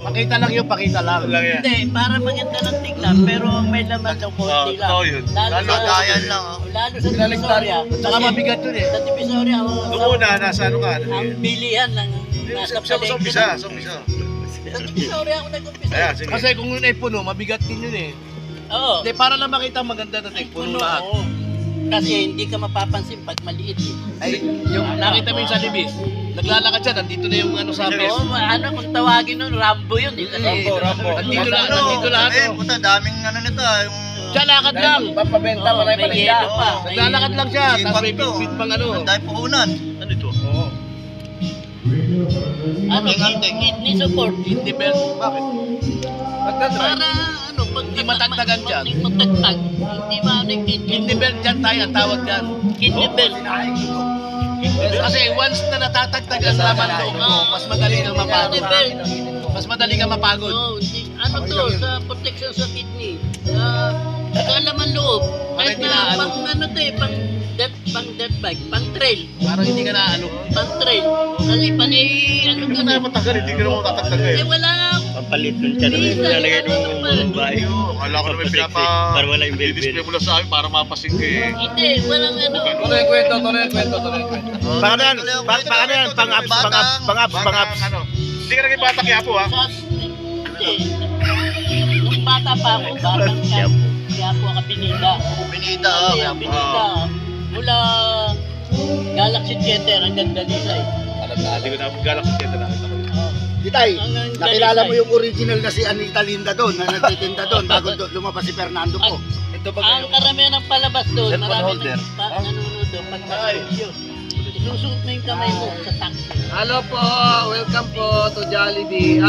Pakita lang yun, pakita lang. Hindi, para maganda ng tignan, pero may laman ng konti lang. totoo yun. Lalo Lagayan lang. Lalo sa Divisoria. Saka mabigat yun eh. Sa Divisoria, Noong una, nasa ano ka? ang bilihan ng nasa Sa umpisa, palengke. sa umpisa. Sa Divisoria ako nag-umpisa. Ayan, sige. Kasi kung yun ay puno, mabigat din yun eh. Oo. Hindi, para lang makita maganda na puno lahat. oo. Kasi hindi ka mapapansin pag maliit eh. Ay, yung nakita mo yung sa libis, naglalakad siya, nandito na yung ano sa amin. Oo, ano kung tawagin nun, Rambo yun. Rambo. Nandito lahat. Puta, daming ano nito yung... Siya lakad lang. Papabenta pa tayo May yelo pa. Naglalakad lang siya, tapos may bitbit pang ano. Ang dahil puhunan. Ano ito? Ano, kidney support. Hindi belt. Bakit? Para ano, pag Hindi matagtagan dyan. Hindi matagtag. Hindi maano yung kidney. Hindi belt dyan tayo, ang tawag dyan. Kidney belt. Kasi once na natatagtag ang laman loob mo, mas madali kang mapagod. Kidney belt. Mas madali kang mapagod. Oo, ano to, sa protection sa kidney. Sa laman loob. Kahit Hindi na na ano. pang ano to eh, pang death bike, pang trail. Parang hindi ka na ano. Pang trail. Kasi panay, ano Hindi ka na na. matagal, hindi ka naman tatagtag Eh eh. wala. Pampalit nun siya naman. Minsan, Lalagay ano nung pa. babae. Akala ko naman pinapa... Para wala yung Display bilbil. mo lang sa amin para mapasing ka eh. Hindi, walang ano. Tuloy kwento. Paano yan? Paano yan? Pang-abs, pang-abs. Ano? Hindi ka naging bata kaya po ha? Hindi. Nung bata pa ako, batang kaya po ako pinida. Binida, Kasi ang pinida, mula Galaxy Theater hanggang Dalisay. Hindi ko na Galaxy Theater nakita ko. Itay, Hanggang nakilala mo Dalisay. yung original na si Anita Linda doon, na nagtitinda doon, bago lumabas si Fernando po. Ito ba Ang karamihan ng palabas doon, Cellphone marami holder. nanonood doon. Pag nag-video, isusuot mo yung kamay mo sa taxi. Hello po, welcome po to Jollibee.